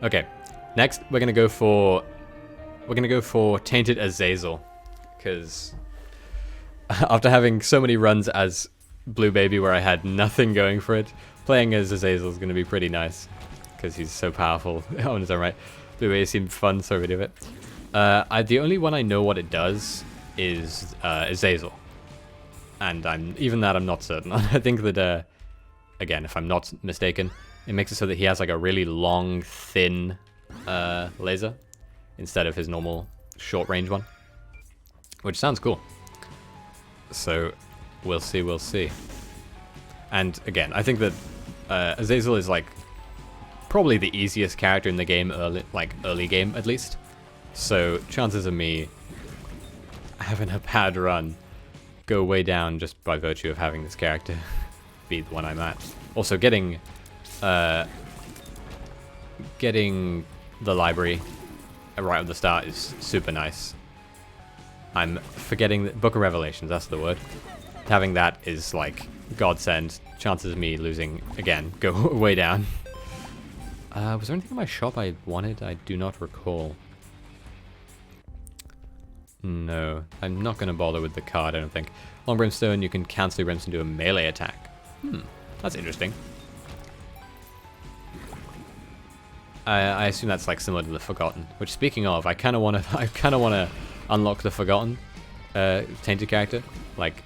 Okay, next we're gonna go for Tainted Azazel, because after having so many runs as Blue Baby where I had nothing going for it, playing as Azazel is gonna be pretty nice, because he's so powerful on his own right. Blue Baby seemed fun, so I do it. The only one I know what it does is Azazel, and I'm not certain. I think that again, if I'm not mistaken, it makes it so that he has like a really long, thin laser instead of his normal short range one, which sounds cool. So we'll see. And again, I think that Azazel is like probably the easiest character in the game, early game at least. So chances of me having a bad run go way down just by virtue of having this character be the one I'm at. Also, getting the library right at the start is super nice. I'm forgetting the Book of Revelations, that's the word. Having that is like godsend. Chances of me losing again go way down. Was there anything in my shop I wanted? I do not recall. No, I'm not going to bother with the card, I don't think. Long Brimstone, you can cancel your Brimstone to a melee attack. That's interesting. I assume that's like similar to the Forgotten. Which, speaking of, I kind of want to unlock the Forgotten Tainted character. Like,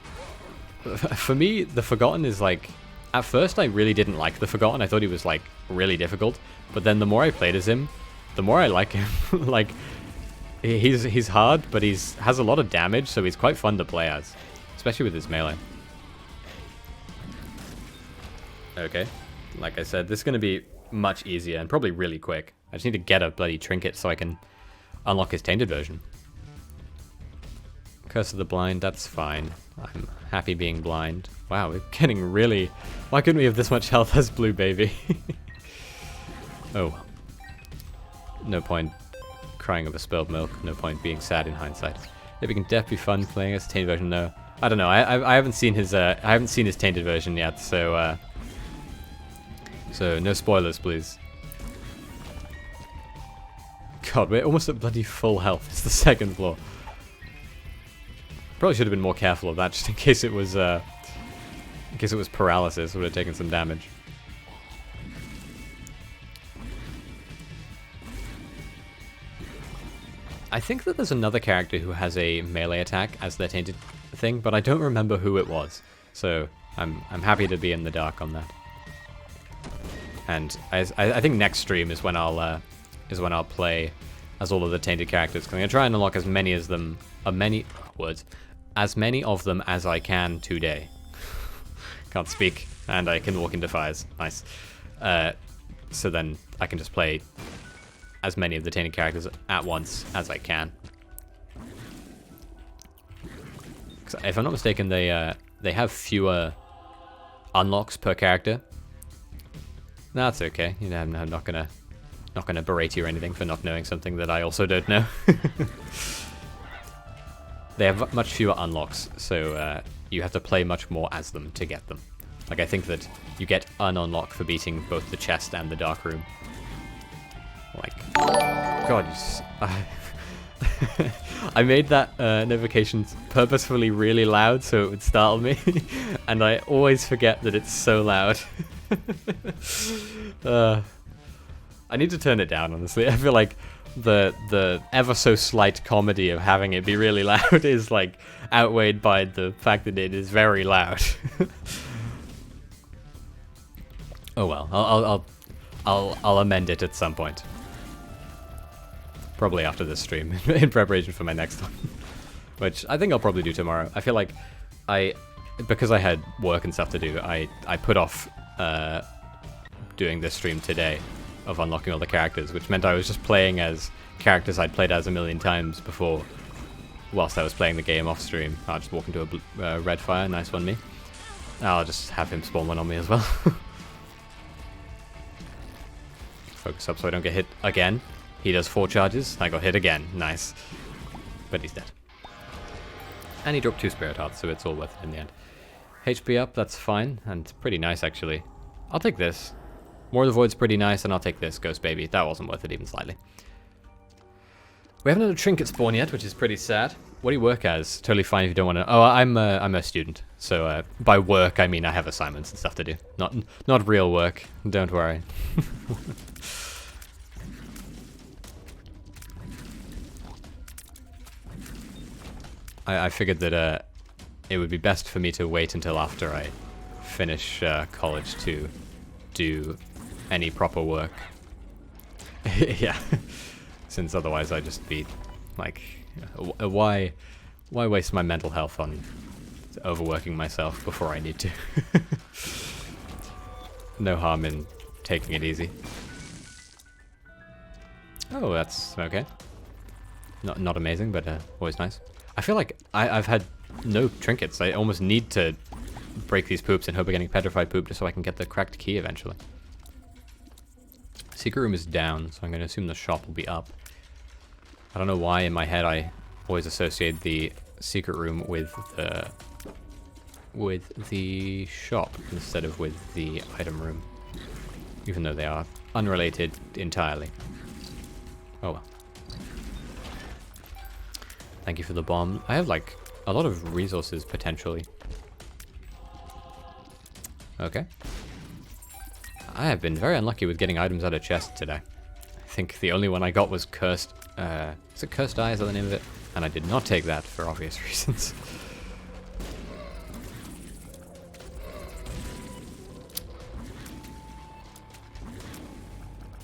for me, the Forgotten is like, at first I really didn't like the Forgotten. I thought he was like really difficult, but then the more I played as him, the more I like him. Like, he's hard, but has a lot of damage, so he's quite fun to play as, especially with his melee. Okay, like I said, this is going to be much easier and probably really quick. I just need to get a bloody trinket so I can unlock his Tainted version. Curse of the Blind, that's fine. I'm happy being blind. Wow, we're getting really... Why couldn't we have this much health as Blue Baby? Oh. No point crying over spilled milk. No point being sad in hindsight. Maybe it can definitely be fun playing as Tainted version. No, I don't know. I haven't seen his Tainted version yet, so no spoilers, please. God, we're almost at bloody full health. It's the second floor. Probably should have been more careful of that, just in case it was paralysis. Would have taken some damage. I think that there's another character who has a melee attack as their Tainted thing, but I don't remember who it was. So I'm happy to be in the dark on that. And I think next stream is when I'll play as all of the Tainted characters. I'm gonna try and unlock as many of them as I can today. Can't speak, and I can walk into fires. Nice. So then I can just play as many of the Tainted characters at once as I can. If I'm not mistaken, they have fewer unlocks per character. That's okay. You know, I'm not gonna berate you or anything for not knowing something that I also don't know. They have much fewer unlocks, so you have to play much more as them to get them. Like, I think that you get an unlock for beating both the chest and the dark room. Like, God, I made that notification purposefully really loud so it would startle me, and I always forget that it's so loud. I need to turn it down, honestly. I feel like the ever so slight comedy of having it be really loud is like outweighed by the fact that it is very loud. Oh well, I'll amend it at some point. Probably after this stream, in preparation for my next one, which I think I'll probably do tomorrow. I feel like because I had work and stuff to do, I put off doing this stream today of unlocking all the characters, which meant I was just playing as characters I'd played as a million times before whilst I was playing the game off stream. I'll just walk into a red fire, nice one me. I'll just have him spawn one on me as well. Focus up so I don't get hit again. He does 4 charges, I got hit again, nice. But he's dead. And he dropped 2 Spirit Hearts, so it's all worth it in the end. HP up, that's fine, and pretty nice actually. I'll take this. More of the Void's pretty nice, and I'll take this Ghost Baby. That wasn't worth it even slightly. We haven't had a trinket spawn yet, which is pretty sad. What do you work as? Totally fine if you don't want to... Oh, I'm a student. So by work, I mean I have assignments and stuff to do. Not real work. Don't worry. I figured that it would be best for me to wait until after I finish college to do any proper work. Yeah. Since otherwise I'd just be like, why waste my mental health on overworking myself before I need to? No harm in taking it easy. Oh, that's okay. Not amazing, but always nice. I feel like I've had no trinkets. I almost need to break these poops and hope I'm getting petrified poop just so I can get the cracked key eventually. Secret room is down, so I'm going to assume the shop will be up. I don't know why in my head I always associate the secret room with the shop instead of with the item room, even though they are unrelated entirely. Oh well. Thank you for the bomb. I have like a lot of resources potentially. Okay. I have been very unlucky with getting items out of chests today. I think the only one I got was cursed. Is it Cursed Eye? Is that the name of it? And I did not take that for obvious reasons.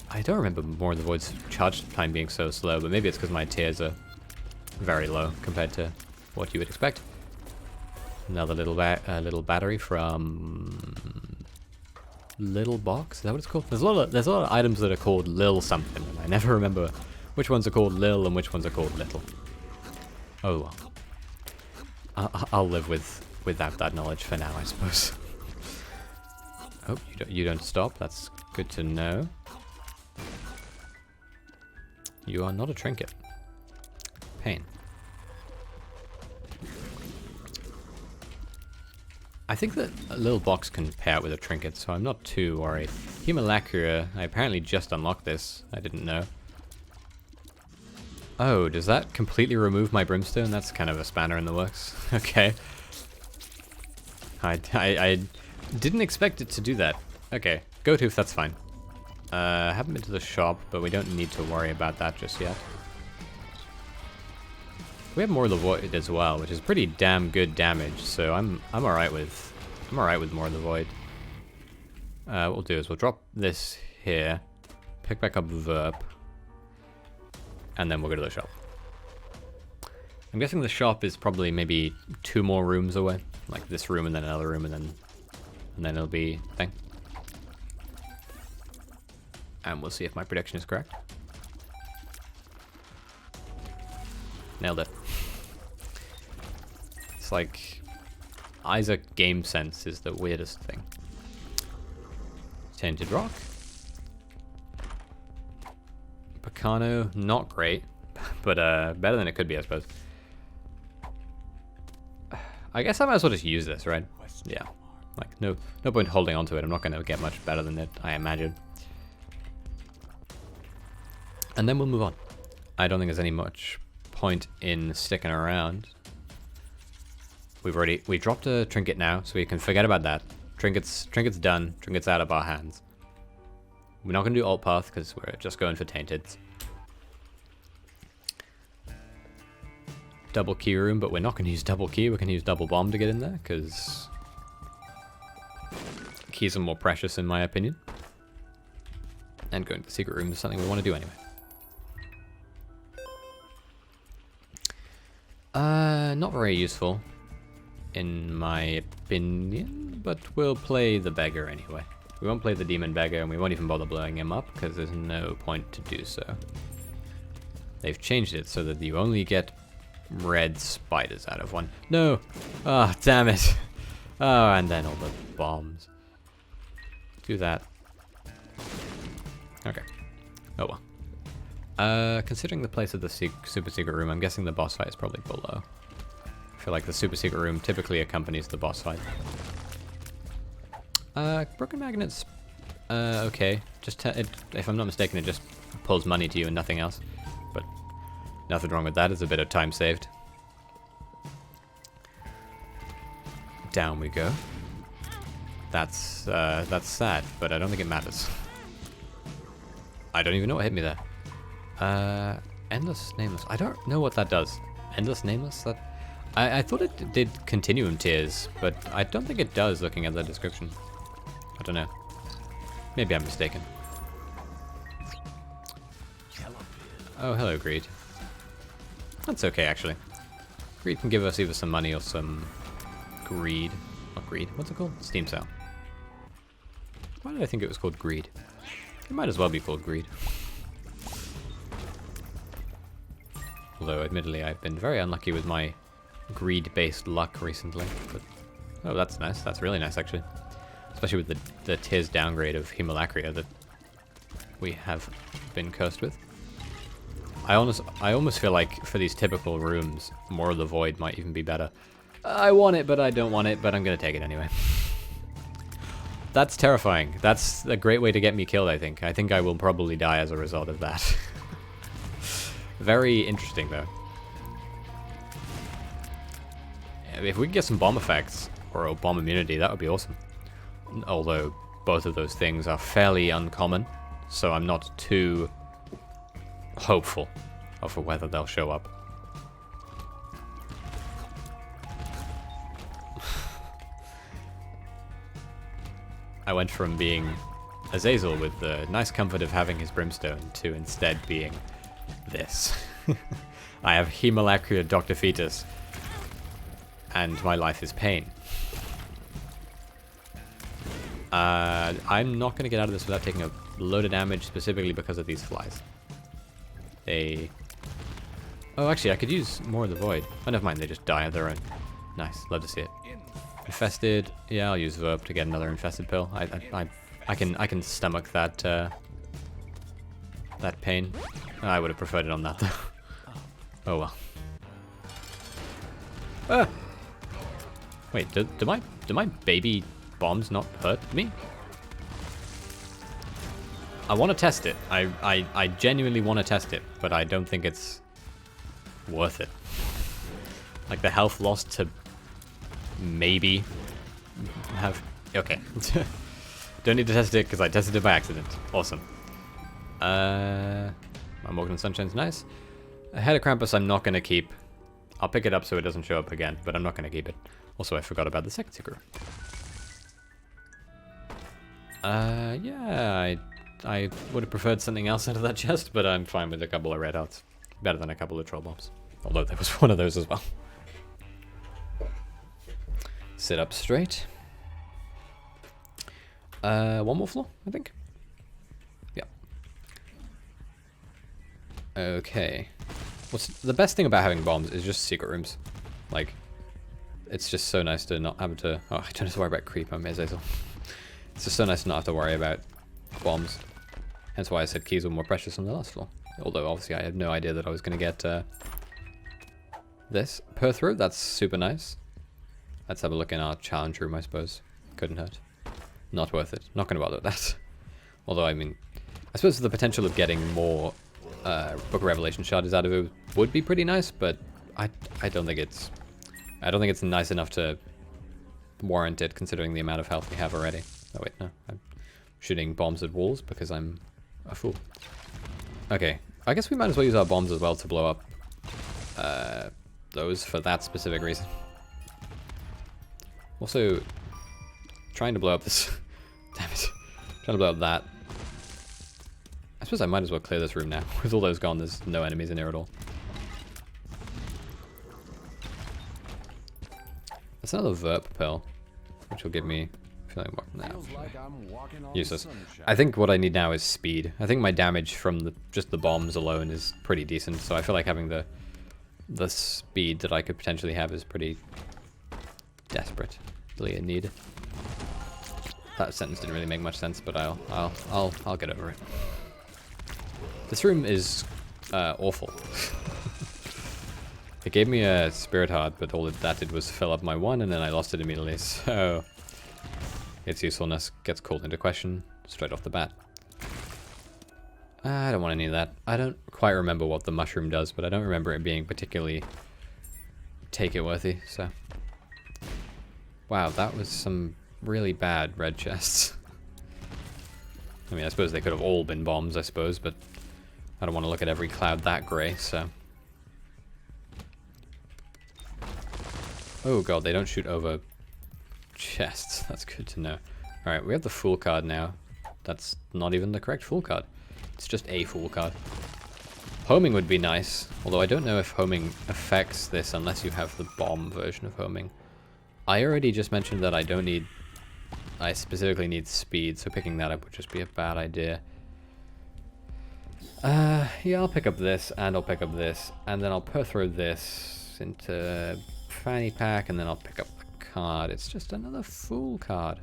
I don't remember more of the Void's charge time being so slow, but maybe it's because my tiers are very low compared to what you would expect. Another little battery from Little Box. Is that what it's called? There's a lot of items that are called Lil something, and I never remember which ones are called Lil and which ones are called Little. Oh well. I'll live without that knowledge for now, I suppose. Oh, you don't stop. That's good to know. You are not a trinket. Pain. I think that a little box can pair with a trinket, so I'm not too worried. Humilacria, I apparently just unlocked this. I didn't know. Oh, does that completely remove my brimstone? That's kind of a spanner in the works. Okay. I didn't expect it to do that. Okay, go to if that's fine. Haven't been to the shop, but we don't need to worry about that just yet. We have more of the Void as well, which is pretty damn good damage, so I'm alright with more of the Void. What we'll do is we'll drop this here, pick back up Verp, and then we'll go to the shop. I'm guessing the shop is probably maybe 2 more rooms away, like this room and then another room and then it'll be thing. And we'll see if my prediction is correct. Nailed it. It's like Isaac game sense is the weirdest thing. Tainted Rock. Picano, not great, but better than it could be, I suppose. I guess I might as well just use this, right? Yeah. Like, no point holding on to it. I'm not going to get much better than it, I imagine. And then we'll move on. I don't think there's any much point in sticking around. We dropped a trinket now, so we can forget about that. Trinket's done. Trinket's out of our hands. We're not going to do alt path because we're just going for Tainted. Double key room, but we're not going to use double key. We're going to use double bomb to get in there because keys are more precious in my opinion. And going to the secret room is something we want to do anyway. Not very useful, in my opinion, but we'll play the beggar anyway. We won't play the demon beggar, and we won't even bother blowing him up, because there's no point to do so. They've changed it so that you only get red spiders out of one. No! Ah, oh, damn it! Oh, and then all the bombs. Do that. Okay. Oh well. Considering the place of the super secret room, I'm guessing the boss fight is probably below. I feel like the super secret room typically accompanies the boss fight. Broken magnets Okay. If I'm not mistaken, it just pulls money to you and nothing else. But nothing wrong with that. It's a bit of time saved. Down we go. That's sad, but I don't think it matters. I don't even know what hit me there. Endless Nameless. I don't know what that does. Endless Nameless? I thought it did continuum tiers, but I don't think it does looking at the description. I don't know. Maybe I'm mistaken. Oh, hello, Greed. That's okay, actually. Greed can give us either some money or some greed. Not greed. What's it called? Steam sale. Why did I think it was called greed? It might as well be called greed. Although, admittedly, I've been very unlucky with my greed-based luck recently. But oh, that's nice. That's really nice, actually. Especially with the tiers downgrade of Hemolacria that we have been cursed with. I almost feel like for these typical rooms, more of the Void might even be better. I want it, but I don't want it, but I'm going to take it anyway. That's terrifying. That's a great way to get me killed, I think. I think I will probably die as a result of that. Very interesting, though. If we could get some bomb effects, or a bomb immunity, that would be awesome. Although, both of those things are fairly uncommon, so I'm not too hopeful of whether they'll show up. I went from being Azazel with the nice comfort of having his brimstone to instead being this. I have Hemolacria Dr. Fetus, and my life is pain. I'm not going to get out of this without taking a load of damage, specifically because of these flies. Oh, actually, I could use more of the Void. Oh, never mind, they just die of their own. Nice, love to see it. Infested. Yeah, I'll use Verb to get another infested pill. I can stomach that that pain. I would have preferred it on that though. Oh well. Ah! Wait, do my baby bombs not hurt me? I want to test it. I genuinely want to test it, but I don't think it's worth it. Like the health loss to maybe have... Okay. Don't need to test it because I tested it by accident. Awesome. My Morgan Sunshine's nice. A Head of Krampus I'm not going to keep. I'll pick it up so it doesn't show up again, but I'm not going to keep it. Also, I forgot about the second secret. Yeah, I would have preferred something else out of that chest, but I'm fine with a couple of red hearts. Better than a couple of troll bombs. Although there was one of those as well. Sit up straight. One more floor, I think. Yeah. Okay. What's the best thing about having bombs is just secret rooms. Like, it's just so nice to not have to... Oh, I don't have to worry about creep. I'm Azazel. It's just so nice to not have to worry about bombs. Hence why I said keys were more precious on the last floor. Although, obviously, I had no idea that I was going to get this. Per through, that's super nice. Let's have a look in our challenge room, I suppose. Couldn't hurt. Not worth it. Not going to bother with that. Although, I mean, I suppose the potential of getting more Book of Revelation shards out of it would be pretty nice, but I don't think it's... I don't think it's nice enough to warrant it, considering the amount of health we have already. Oh wait, no. I'm shooting bombs at walls because I'm a fool. Okay, I guess we might as well use our bombs as well to blow up those for that specific reason. Also, trying to blow up this... Damn it. Trying to blow up that. I suppose I might as well clear this room now. With all those gone, there's no enemies in here at all. That's another Verp pill, which will give me... feeling more now. Useless. I think what I need now is speed. I think my damage from just the bombs alone is pretty decent, so I feel like having the speed that I could potentially have is pretty desperately in need. That sentence didn't really make much sense, but I'll get over it. This room is awful. It gave me a Spirit Heart, but all that did was fill up my one, and then I lost it immediately, so... its usefulness gets called into question straight off the bat. I don't want any of that. I don't quite remember what the mushroom does, but I don't remember it being particularly take-it-worthy, so... Wow, that was some really bad red chests. I mean, I suppose they could have all been bombs, I suppose, but I don't want to look at every cloud that grey, so... Oh god, they don't shoot over chests. That's good to know. Alright, we have the Fool card now. That's not even the correct Fool card. It's just a Fool card. Homing would be nice, although I don't know if homing affects this unless you have the bomb version of homing. I already just mentioned that I don't need... I specifically need speed, so picking that up would just be a bad idea. Yeah, I'll pick up this, and I'll pick up this, and then I'll throw this into fanny pack, and then I'll pick up the card. It's just another Fool card.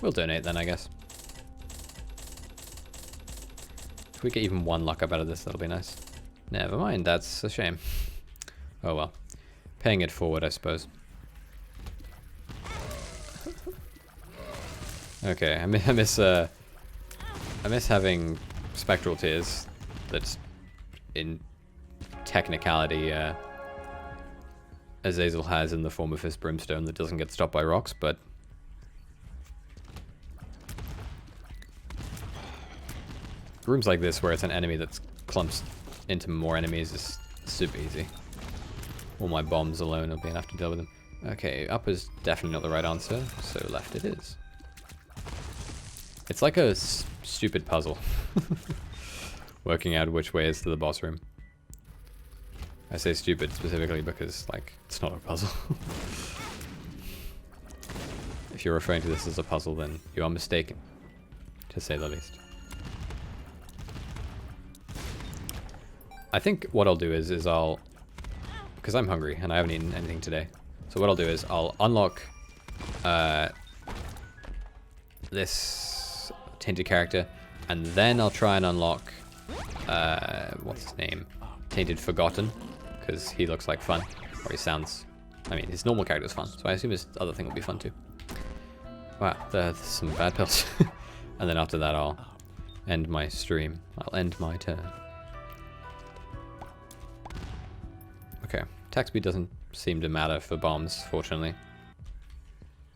We'll donate then, I guess. If we get even one luck up out of this, that'll be nice. Never mind, that's a shame. Oh well. Paying it forward, I suppose. Okay, I miss having spectral tears that's in technicality Azazel has in the form of his brimstone that doesn't get stopped by rocks, but rooms like this where it's an enemy that clumps into more enemies is super easy. All my bombs alone will be enough to deal with them. Okay, up is definitely not the right answer, so left it is. It's like a stupid puzzle. Working out which way is to the boss room. I say stupid specifically because, like, it's not a puzzle. If you're referring to this as a puzzle, then you are mistaken, to say the least. I think what I'll do is I'll... Because I'm hungry and I haven't eaten anything today. So what I'll do is I'll unlock this Tainted character, and then I'll try and unlock what's his name? Tainted Forgotten, because he looks like fun. Or he sounds... I mean, his normal character is fun, so I assume his other thing will be fun too. Wow, there's some bad pills. And then after that I'll end my stream. I'll end my turn. Okay, attack speed doesn't seem to matter for bombs, fortunately.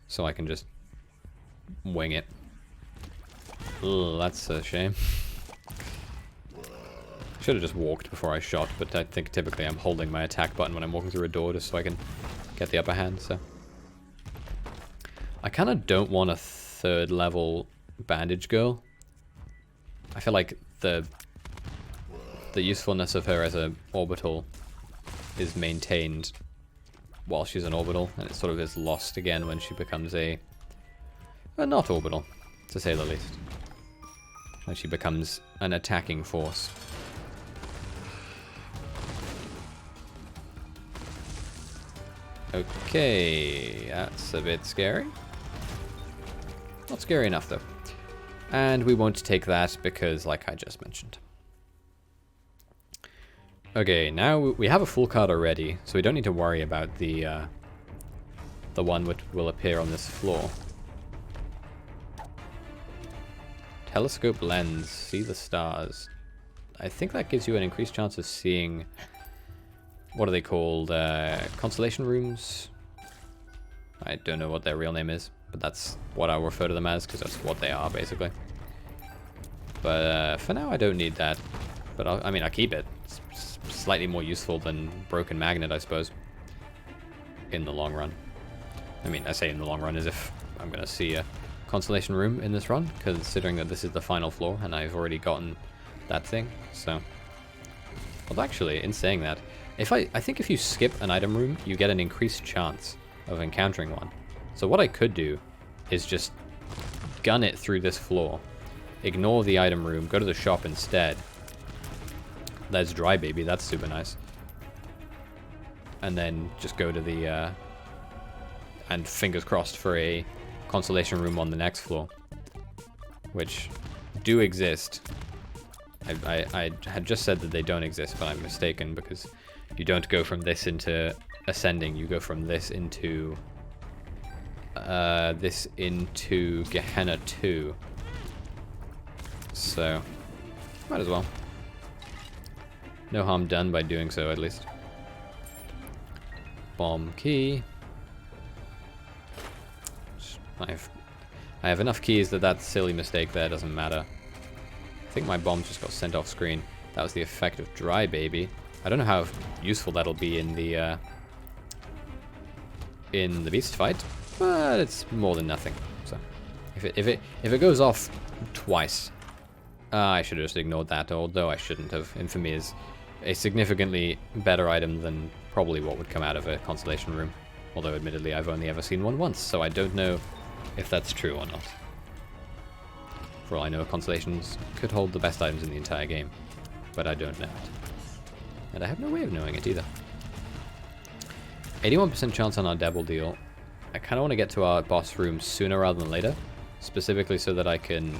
So I can just wing it. Ugh, that's a shame. Should have just walked before I shot, but I think typically I'm holding my attack button when I'm walking through a door just so I can get the upper hand, so. I kind of don't want a 3rd level bandage girl. I feel like the usefulness of her as an orbital is maintained while she's an orbital, and it sort of is lost again when she becomes a not orbital, to say the least. When she becomes an attacking force. Okay, that's a bit scary. Not scary enough though. And we won't take that because, like I just mentioned. Okay, now we have a full card already, so we don't need to worry about the one which will appear on this floor. Telescope lens, see the stars. I think that gives you an increased chance of seeing, what are they called, constellation rooms? I don't know what their real name is, but that's what I'll refer to them as, because that's what they are, basically. But for now, I don't need that. But I mean, I'll keep it. It's slightly more useful than Broken Magnet, I suppose. In the long run. I mean, I say in the long run as if I'm going to see a constellation room in this run, considering that this is the final floor, and I've already gotten that thing, so... Well, actually, in saying that, I think if you skip an item room, you get an increased chance of encountering one. So what I could do is just gun it through this floor, ignore the item room, go to the shop instead. There's Dry Baby, that's super nice. And then just go to the, and fingers crossed for a constellation room on the next floor. Which do exist. I had just said that they don't exist, but I'm mistaken, because you don't go from this into ascending, you go from this into Gehenna 2. So, might as well. No harm done by doing so, at least. Bomb key. I have enough keys that silly mistake there doesn't matter. I think my bomb just got sent off screen. That was the effect of Dry Baby. I don't know how useful that'll be in the beast fight, but it's more than nothing. So, if it goes off twice, I should have just ignored that. Although I shouldn't have. Infamy is a significantly better item than probably what would come out of a constellation room. Although, admittedly, I've only ever seen one once, so I don't know if that's true or not. For all I know, constellations could hold the best items in the entire game, but I don't know it. And I have no way of knowing it either. 81% chance on our double deal. I kind of want to get to our boss room sooner rather than later, specifically so that I can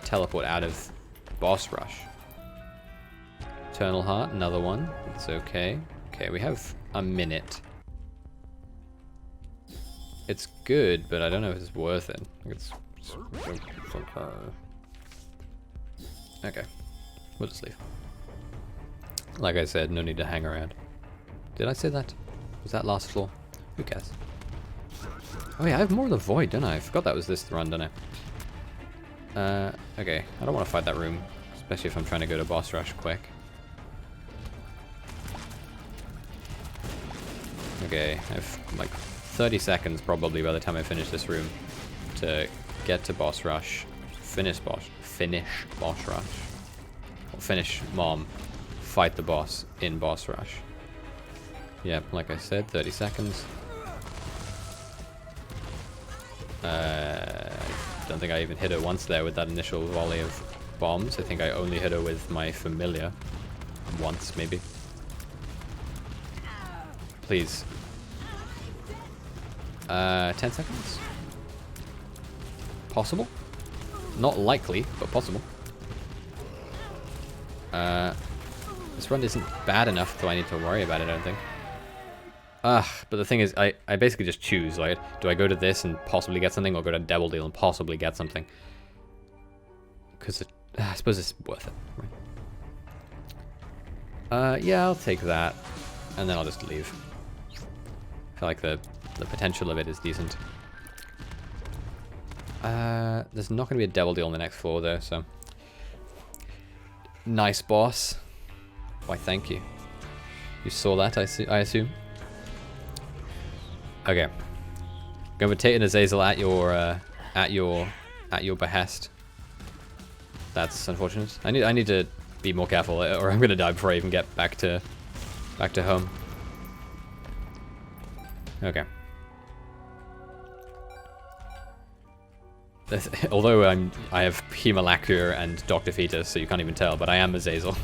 teleport out of boss rush. Eternal Heart, another one. It's okay. Okay, we have a minute. It's good, but I don't know if it's worth it. It's okay. We'll just leave. Like I said, no need to hang around. Did I say that? Was that last floor? Who cares? Oh yeah, I have more of the void, don't I? I forgot that was this run, don't I? Okay. I don't want to fight that room, especially if I'm trying to go to boss rush quick. Okay, I have like 30 seconds probably by the time I finish this room to get to boss rush, finish boss rush, or finish mom, fight the boss in boss rush. Yep, like I said, 30 seconds. I don't think I even hit her once there with that initial volley of bombs. I think I only hit her with my familiar once, maybe. Please. 10 seconds? Possible? Not likely, but possible. This run isn't bad enough, so I need to worry about it, I don't think. But the thing is, I basically just choose, like, do I go to this and possibly get something, or go to Devil Deal and possibly get something? Because I suppose it's worth it, right? Yeah, I'll take that, and then I'll just leave. I feel like the potential of it is decent. There's not going to be a Devil Deal on the next floor, though, so... Nice, boss. Why, thank you. You saw that, I assume? Okay. Going with Tainted Azazel at your behest. That's unfortunate. I need to be more careful, or I'm gonna die before I even get back to home. Okay. Although I have Hemalacria and Dr. Fetus, so you can't even tell, but I am Azazel.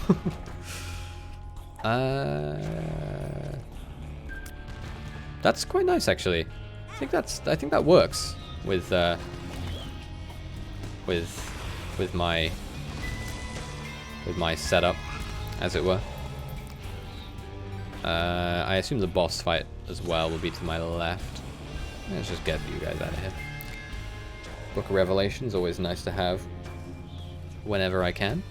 That's quite nice, actually. I think that works with my setup, as it were. I assume the boss fight as well will be to my left. Let's just get you guys out of here. Book of Revelation's always nice to have whenever I can.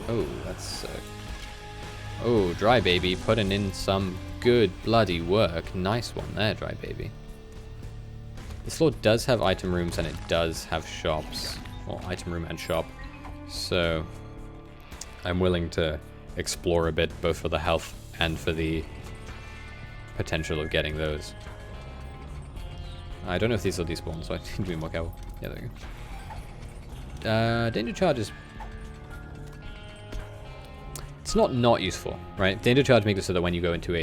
Oh, that's oh, Dry Baby putting in some good bloody work. Nice one there, Dry Baby. This floor does have item rooms and it does have shops. Well, item room and shop. So I'm willing to explore a bit, both for the health and for the potential of getting those. I don't know if these are despawns, so I need to be more careful. Yeah, there we go. Danger Charge is... It's not useful, right? Danger Charge makes it so that when you go into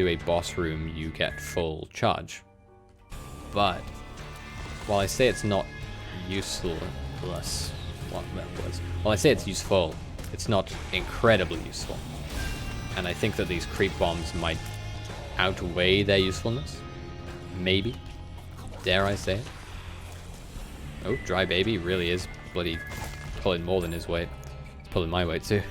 a boss room, you get full charge. But while I say it's not useless, while I say it's useful, it's not incredibly useful. And I think that these creep bombs might outweigh their usefulness. Maybe. Dare I say it? Oh, Dry Baby really is bloody pulling more than his weight. It's pulling my weight too.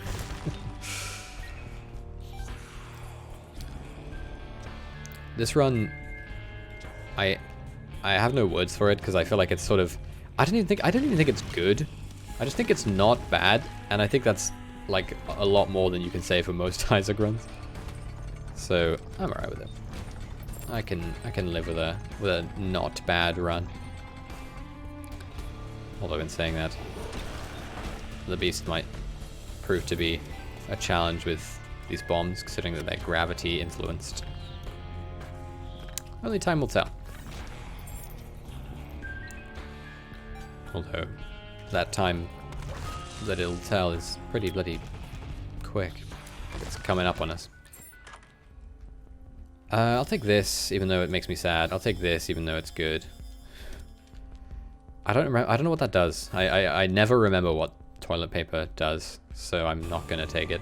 This run, I have no words for it because I feel like it's sort of I don't even think it's good. I just think it's not bad, and I think that's like a lot more than you can say for most Isaac runs. So I'm alright with it. I can live with a not bad run. Although in saying that, the beast might prove to be a challenge with these bombs, considering that they're gravity influenced. Only time will tell. Although that time that it'll tell is pretty bloody quick. It's coming up on us. I'll take this, even though it makes me sad. I'll take this, even though it's good. I don't know what that does. I never remember what toilet paper does, so I'm not gonna take it.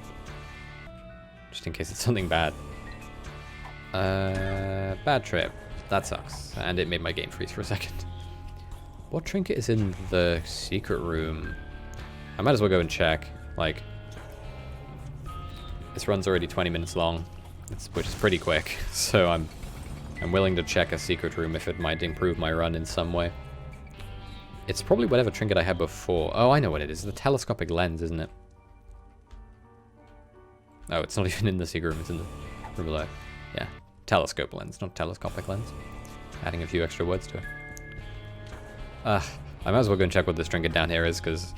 Just in case it's something bad. Bad trip. That sucks. And it made my game freeze for a second. What trinket is in the secret room? I might as well go and check. Like, this run's already 20 minutes long, which is pretty quick. So I'm willing to check a secret room if it might improve my run in some way. It's probably whatever trinket I had before. Oh, I know what it is. The telescopic lens, isn't it? Oh, it's not even in the secret room. It's in the room below. Yeah, telescope lens, not telescopic lens. Adding a few extra words to it. I might as well go and check what this trinket down here is, because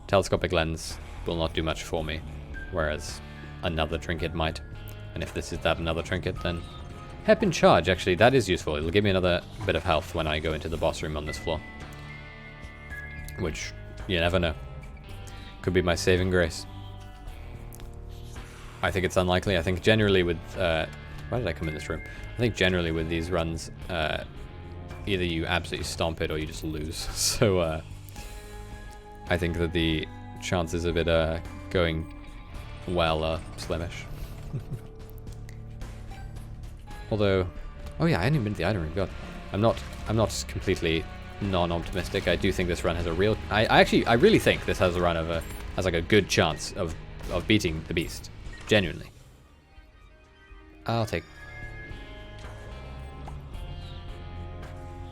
telescopic lens will not do much for me, whereas another trinket might. And if this is that another trinket, then hairpin charge, actually, that is useful. It'll give me another bit of health when I go into the boss room on this floor. Which, you never know. Could be my saving grace. I think it's unlikely. I think generally with... why did I come in this room? I think generally with these runs, either you absolutely stomp it or you just lose. So, I think that the chances of it going well are slimish. Although... Oh yeah, I hadn't even been to the item room. God. I'm not completely non-optimistic. I do think this run has a real... I really think this has a run of has like a good chance of beating the beast. Genuinely. I'll take...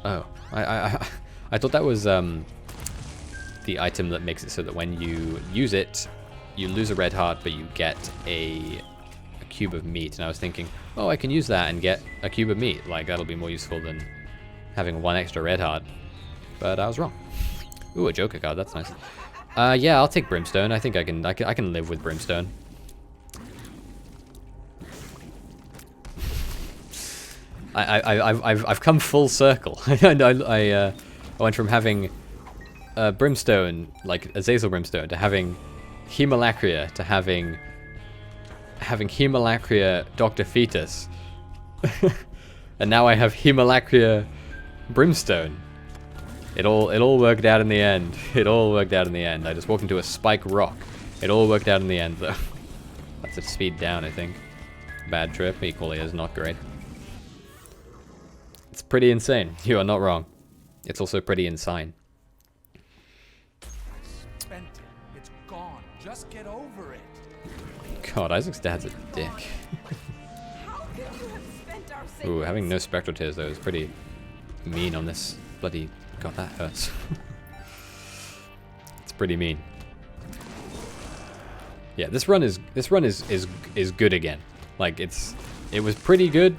Oh. I thought that was the item that makes it so that when you use it, you lose a red heart, but you get a cube of meat. And I was thinking, oh, I can use that and get a cube of meat. Like, that'll be more useful than having one extra red heart. But I was wrong. Ooh, a Joker card. That's nice. Yeah, I'll take Brimstone. I think I can live with Brimstone. I've come full circle. I went from having Brimstone, like Azazel Brimstone, to having Hemolacria, to having Hemolacria Dr. Fetus. And now I have Hemolacria Brimstone. It all worked out in the end. It all worked out in the end. I just walked into a spike rock. It all worked out in the end, though. That's a speed down, I think. Bad trip, equally as not great. It's pretty insane. You are not wrong. It's also pretty insane. Spent it. It's gone. Just get over it. God, Isaac's dad's a dick. How could you have spent our Ooh, having no spectral tears though is pretty mean on this bloody... God, that hurts. It's pretty mean. Yeah, this run is good again. Like it was pretty good,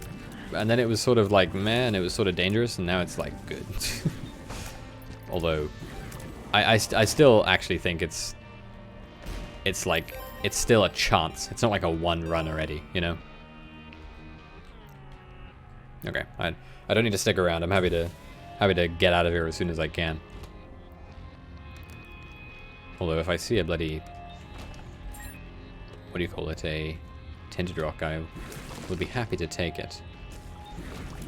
and then it was sort of like, man, it was sort of dangerous, and now it's like good. Although I still actually think it's still a chance. It's not like a one run already, you know? Okay, I don't need to stick around. I'm happy to get out of here as soon as I can. Although if I see a bloody, what do you call it, a Tainted rock, I would be happy to take it.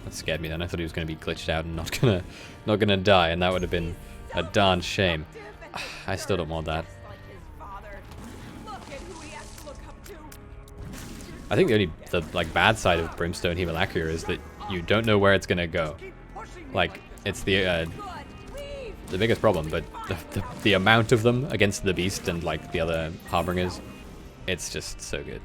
That scared me then. I thought he was going to be glitched out and not gonna die, and that would have been a darn shame. I still don't want that. I think the bad side of Brimstone Hemolacria is that you don't know where it's gonna go. Like, it's the biggest problem, but the amount of them against the beast and like the other harbingers, it's just so good.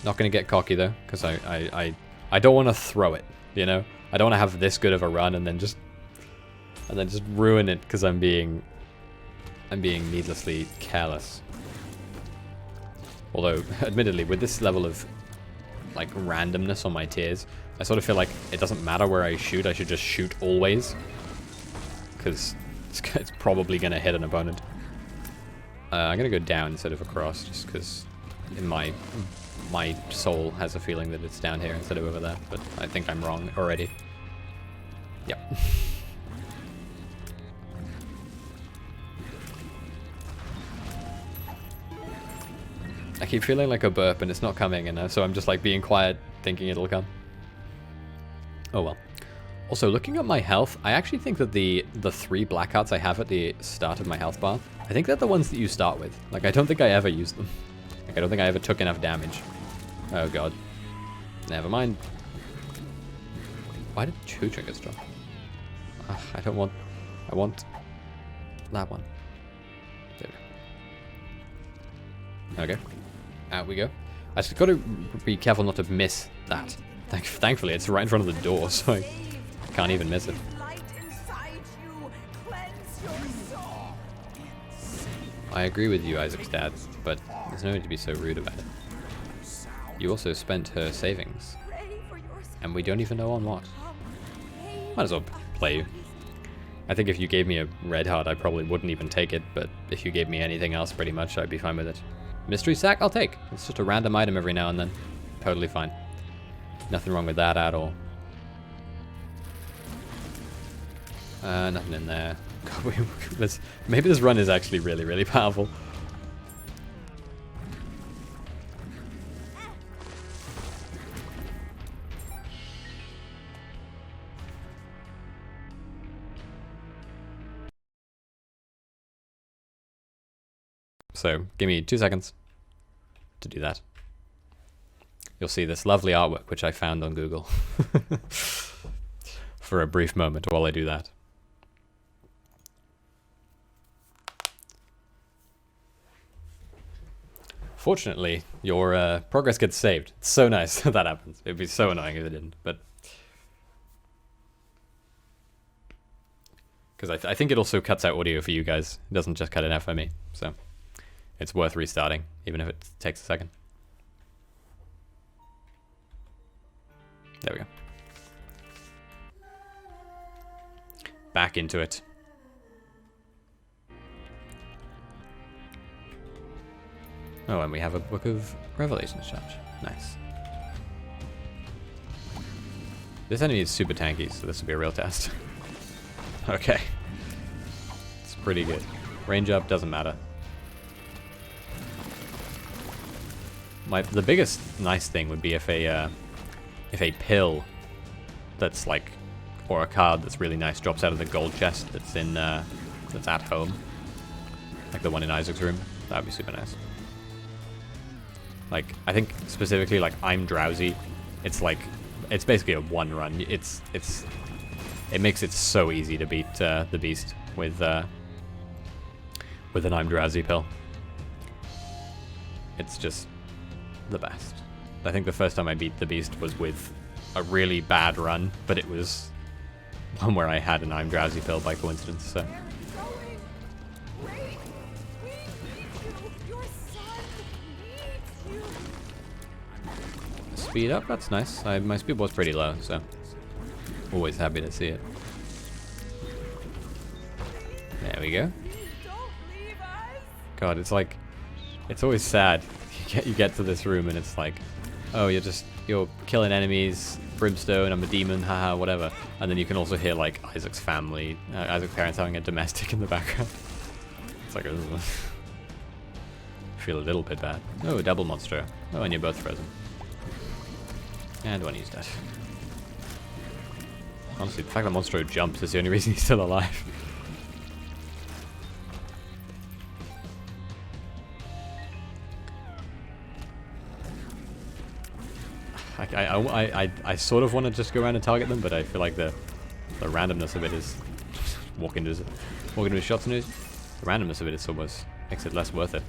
Not gonna get cocky though, because I don't want to throw it, you know? I don't want to have this good of a run and then just ruin it because I'm being needlessly careless. Although, admittedly, with this level of like randomness on my tiers, I sort of feel like it doesn't matter where I shoot. I should just shoot always, because it's probably gonna hit an opponent. I'm gonna go down instead of across, just because in my soul has a feeling that it's down here instead of over there. But I think I'm wrong already. Yep. I keep feeling like a burp and it's not coming, and so I'm just like being quiet, thinking it'll come. Oh well. Also, looking at my health, I actually think that the 3 blackouts I have at the start of my health bar, I think they're the ones that you start with. Like, I don't think I ever used them. Like, I don't think I ever took enough damage. Oh god. Never mind. Why did 2 triggers drop? Ugh, I want that one. There we go. Okay. Out we go. I just got to be careful not to miss that. Thankfully, it's right in front of the door, so I can't even miss it. Light inside you, cleanse your soul. I agree with you, Isaac's dad, but there's no need to be so rude about it. You also spent her savings, Pray for your and we don't even know on what. Pray Might as well play you. I think if you gave me a red heart, I probably wouldn't even take it, but if you gave me anything else, pretty much, I'd be fine with it. Mystery sack, I'll take. It's just a random item every now and then. Totally fine. Nothing wrong with that at all. Nothing in there. God, maybe this run is actually really, really powerful. So, give me 2 seconds to do that. You'll see this lovely artwork, which I found on Google. For a brief moment while I do that. Fortunately, your progress gets saved. It's so nice that that happens. It'd be so annoying if it didn't, but... Because I think it also cuts out audio for you guys. It doesn't just cut it out for me, so... It's worth restarting, even if it takes a second. There we go. Back into it. Oh, and we have a Book of Revelations chapter. Nice. This enemy is super tanky, so this will be a real test. Okay. It's pretty good. Range up, doesn't matter. The biggest nice thing would be if a pill that's like, or a card that's really nice drops out of the gold chest that's in that's at home, like the one in Isaac's room. That would be super nice. Like, I think specifically like I'm drowsy. It's like, it's basically a one run. It makes it so easy to beat the beast with an I'm drowsy pill. It's just the best. I think the first time I beat the beast was with a really bad run, but it was one where I had an I'm drowsy pill by coincidence, so. They're going. Wait. We need you. Your son needs you. Speed up, that's nice. My speed was pretty low, so always happy to see it. There we go. Please don't leave us. God, it's like, it's always sad. You get to this room and it's like, oh, you're killing enemies, brimstone, I'm a demon, haha, whatever. And then you can also hear like Isaac's family, Isaac's parents having a domestic in the background. It's like, ugh. Feel a little bit bad. Oh, a double monster. Oh, and you're both frozen. And one used that. Honestly, the fact that Monstro jumps is the only reason he's still alive. I sort of want to just go around and target them, but I feel like the randomness of it is walk into his shots and the randomness of it is almost makes it less worth it.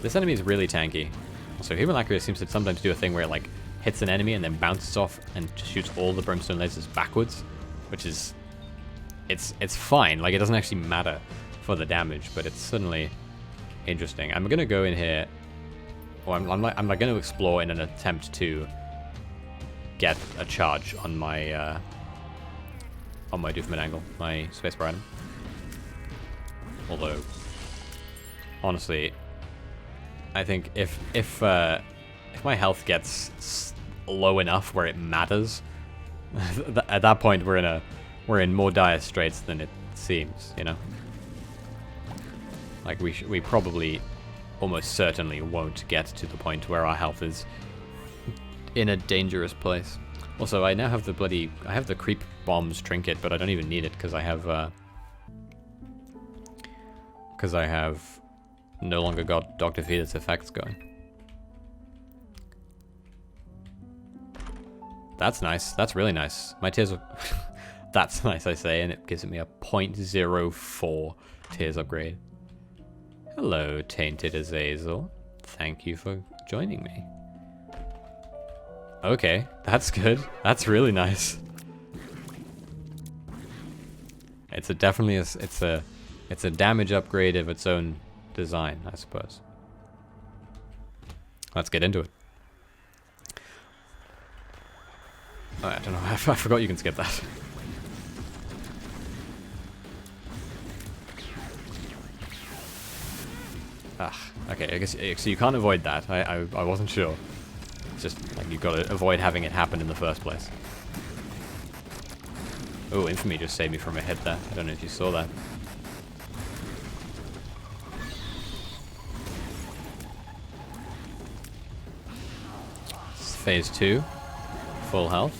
This enemy is really tanky. Also, Human Lacria seems to sometimes do a thing where it like hits an enemy and then bounces off and shoots all the brimstone lasers backwards, which is it's fine. Like, it doesn't actually matter for the damage, but it's certainly interesting. I'm gonna go in here, or I'm like going to explore in an attempt to get a charge on my Doofman angle, my spacebar item. Although, honestly, I think if my health gets low enough where it matters, at that point we're in more dire straits than it seems, you know. Like, we probably almost certainly won't get to the point where our health is in a dangerous place. Also, I now have I have the creep bombs trinket, but I don't even need it because I have no longer got Dr. Fetus effects going. That's nice. That's really nice. My tears are that's nice, I say, and it gives me a 0.04 tears upgrade. Hello, Tainted Azazel. Thank you for joining me. Okay, that's good. That's really nice. It's a damage upgrade of its own design, I suppose. Let's get into it. Oh, I don't know. I forgot you can skip that. Okay. I guess so. You can't avoid that. I wasn't sure. It's just like you've got to avoid having it happen in the first place. Oh, Infamy just saved me from a hit there. I don't know if you saw that. It's phase 2. Full health.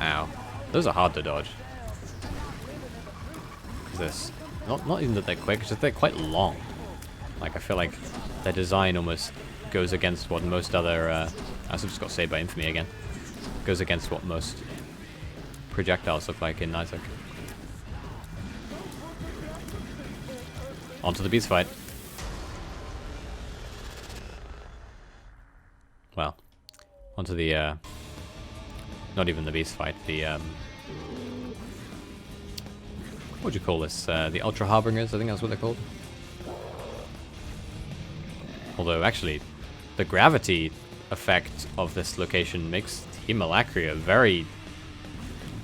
Ow. Those are hard to dodge. This not even that they're quick, just they're quite long. Like, I feel like their design almost goes against what most other I also just got saved by Infamy again. Goes against what most projectiles look like in Isaac. Onto the beast fight. Well, onto the not even the beast fight, the what would you call this? The Ultra Harbingers, I think that's what they're called. Although, actually, the gravity effect of this location makes Himalacria very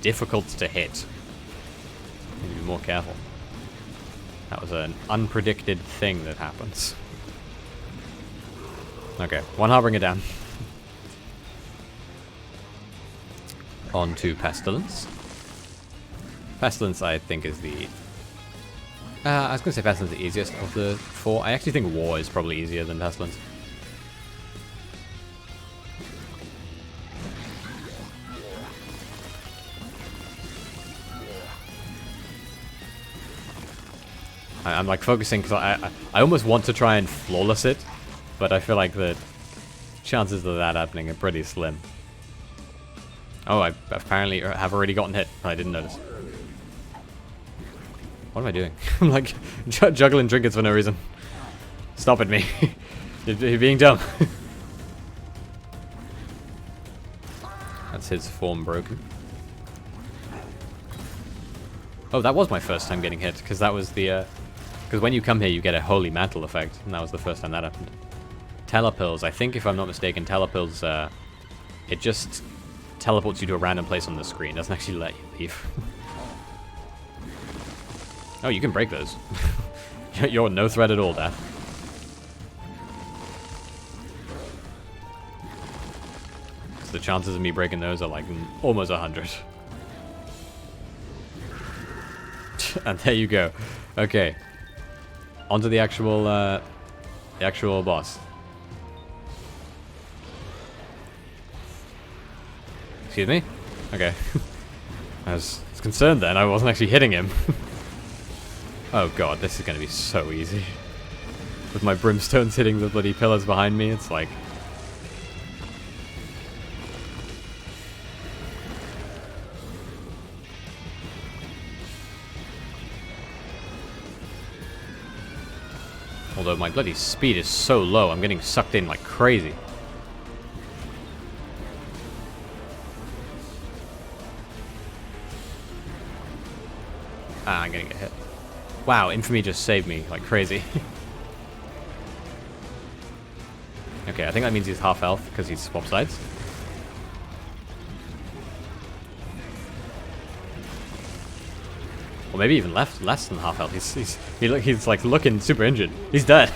difficult to hit. Need to be more careful. That was an unpredicted thing that happens. Okay, one Harbinger down. On to Pestilence. Pestilence, I think, is the... I was going to say Pestilence is the easiest of the 4. I actually think War is probably easier than Pestilence. I'm like focusing because I almost want to try and flawless it, but I feel like the chances of that happening are pretty slim. Oh, I apparently have already gotten hit. I didn't notice. What am I doing? I'm like juggling trinkets for no reason. Stop at me. You're being dumb. That's his form broken. Oh, that was my first time getting hit, because that was the... Because when you come here, you get a Holy Mantle effect, and that was the first time that happened. Telepills. I think, if I'm not mistaken, Telepills, it just teleports you to a random place on the screen. It doesn't actually let you leave. Oh, you can break those. You're no threat at all, Dad. So the chances of me breaking those are like almost 100. And there you go. Okay. Onto the actual boss. Excuse me? Okay. I was concerned then. I wasn't actually hitting him. Oh god, this is going to be so easy. With my brimstones hitting the bloody pillars behind me, it's like... Although my bloody speed is so low, I'm getting sucked in like crazy. Ah, I'm gonna get hit. Wow, Infamy just saved me like crazy. Okay, I think that means he's half health because he's swapped sides. Or maybe even less than half health. He's like looking super injured. He's dead.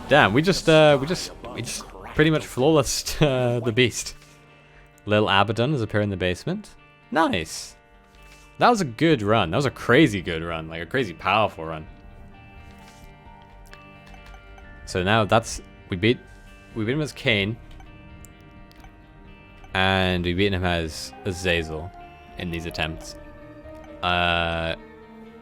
Damn, we just pretty much flawless the beast. Lil Abaddon has appeared in the basement. Nice. That was a good run. That was a crazy good run, like a crazy powerful run. So now we beat him as Cain, and we beat him as Azazel in these attempts.